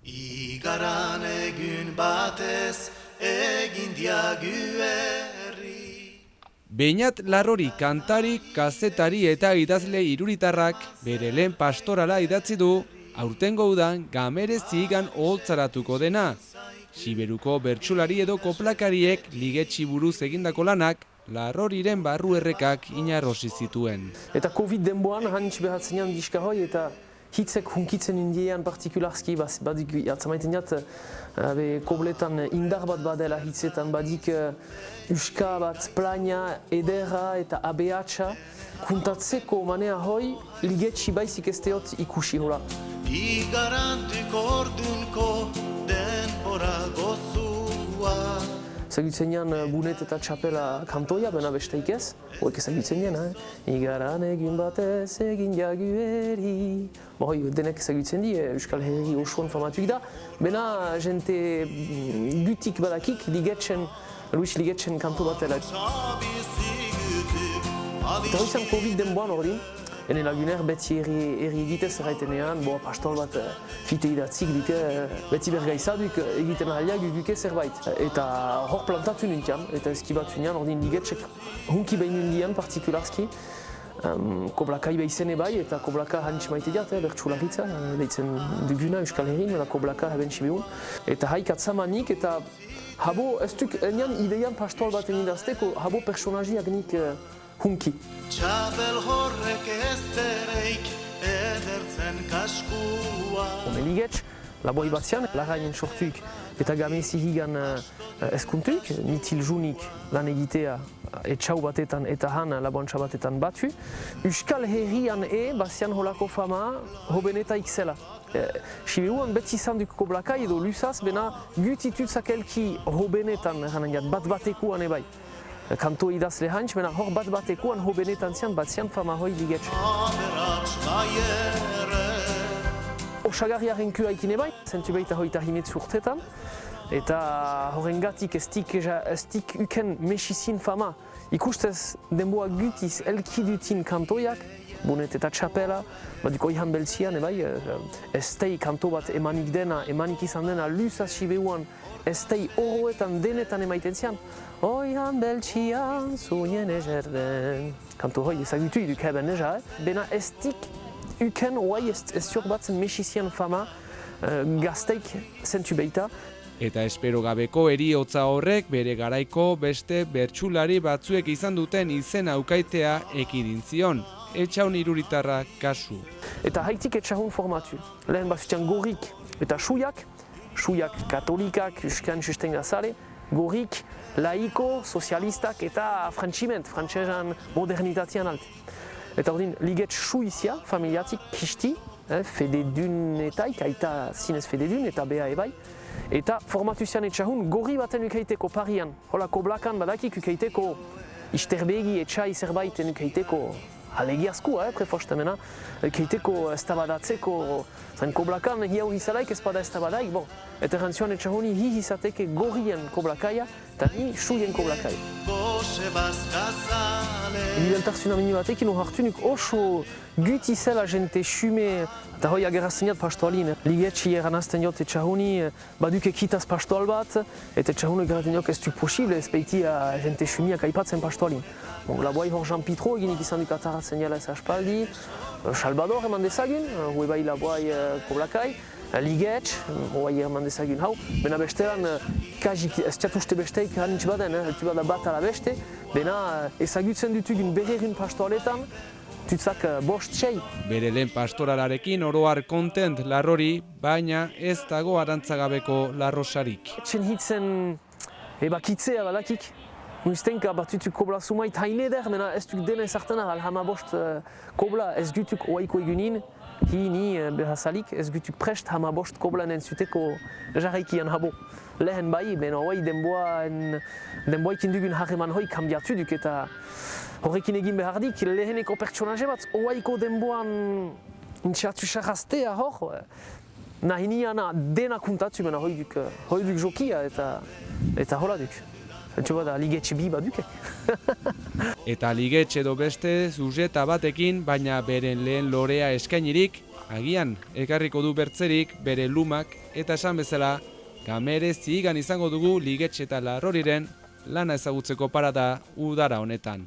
Igaran egun batez egin diagu herri. Beñat Larrori kantari, kazetari eta idazle iruritarrak bere lehen pastorala idatzi du, aurtengo udan Gamere Zigan oholtzaratuko dena. Siberuko bertsulari edo koplakariek ligetxi buruz egindako lanak Larroriren barru errekak inarrosi zituen. Eta Covid denboan hantz behatzenean diska hoi eta hitzek hunkitzen indiean partikularski, badik atzamaiten jat, kobletan indar bat badela hitzetan, badik uska bat, plana, edera eta abeatsa, kuntatzeko manea hoi ligetxi baizik ez teot ikusi hola. Igarantuk ordunko denbora gozua. Zagutzen jan bunet eta txapela kantoia, bena besteik ez. Hoek ezagutzen jan, Igaran egin batez egin jagu herri. Hoi, denek ezagutzen di, Euskal Herri osoan famatuik da. Bena jente gutik badakik, Luis Ligetxen kanto bat dela. Eta hori zen Covid denboan hori, ene laguner beti herri egitez erraitenean, pastol bat fite idatzik duke, beti bergaizaduk egiten ahaliak duke zerbait. Eta hor plantatu nintian, eta eskibatu nian, ordin ligetxek hunki behin nindian partikularski. Koblaka ibeizene bai, eta koblaka hantz maite diat, bertsularitza, deitzen duguna Euskal Herrin, eta koblaka heben sibeun. Eta haik atzamanik, eta habo, ez duk, enian ideian pastol bat egindazteko, habo personajiak nik hunki. Txabel horrek eztereik edertzen kaskua. Ligetx, laboi batzian, lagainen sortuik eta gamezi higan eskuntuik, nitil junik lan egitea etxau batetan eta han laboantxa batetan batu. Euskal Herrian bazian holako fama hobenetaik zela. Siberuan beti izan duk koblaka edo lusaz, bena gutitutsak elki hobenetan bat batekuan ebai. Kanto idazle hantz, bena hor bat batekuan hobenetan zian, bat zian fama hoi ligetx. Osagarriaren kuaikin ebai, zentu behita hoita himetzu urtetan, eta horrengatik ez dik uken mesizin fama. Ikustez denboa gutiz elkidutin kantoiak, bunet eta txapela, baduk oihan beltzian, ez tei kanto bat emanik dena, emanik izan dena lusaz Sibeuan, ez tei oroetan denetan emaiten zian. Oihan beltzian, zunien ejerden. Kanto hoi ezagutu iduk heben eja, bena ez dik uken oai ez ziok batzen mesizian fama gazteik zentu behita. Eta espero gabeko heriotza horrek bere garaiko beste bertsulari batzuek izan duten izen aukaitea ekidin zion. Etxaun iruritarra kasu. Eta haitik etxahun formatu. Lehen bazutian gorrik eta suiak katolikak, euskan sustenga zale, gorrik, laiko, sozialistak eta frantsesan modernitatean alte. Eta ordin, ligetx suizia, familiatik kisti, fededunetaik, aita zinez fededun eta bea ebai. Eta formatu zian etxahun gorri baten ukeiteko parian. Hola, koblakan badakik ukeiteko isterbegi etxai zerbaiten ukeiteko alegiazku, prefostemena, ukeiteko estabadatzeko, zain koblakan hiau hizalaik ez bada estabadaik, eta erantzuan etxahuni hi izateke gorrien koblakaia eta ni suien koblakaia. Evidentartzuna mini batekin hartunik oso guti zela jente xume eta hoi agerazteniat pastoalin. Ligetxi eranazten jot etxahuni baduk ekitaz pastoal bat eta etxahuni geraten jok ez duk posible ez peiti jente xumiak aipatzen pastoalin. Laboai hor Jean Pitro eginik izan duk ataratzen jala ez aspaldi. Salvador eman dezagun, hoi bai laboai koblakai. Ligetx, hoi eman dezagun hau. Bena bestean, kajik ez tiatuste besteik hanitz baden, heltu bada bat ala beste. Bena ezagutzen dutugun berrerin pastoaletan, tutzak bost sei. Bere lehen pastoralarekin oroar kontent Larrori, baina ez dago arantzagabeko larrosarik. Etxen hitzen ebakitzea badakik. Nuiztenka batutuk kobla sumait hain eder, mena ez duk dena ezartena alhama bost kobla ez gutuk oaiko egunin, hi ni behazalik ez gutuk prest hama bost kobla nentzuteko jarraikian habo. Lehen bai, bena hoi denboaikin dugun harreman hoi kambiatu duk eta horrekin egin behardik leheneko pertsonaje bat oaiko denboan intxatu xarraztea hor. Nahi niana dena kuntatu, mena hoi duk jokia eta hola duk. Altxo bat da, ligetxe bi badukek. Eta ligetxe edo beste zuzeta batekin, baina beren lehen lorea eskainirik, agian ekarriko du bertzerik bere lumak eta esan bezala, Gamere Zigan izango dugu ligetxe eta Larroriren lana ezagutzeko parada udara honetan.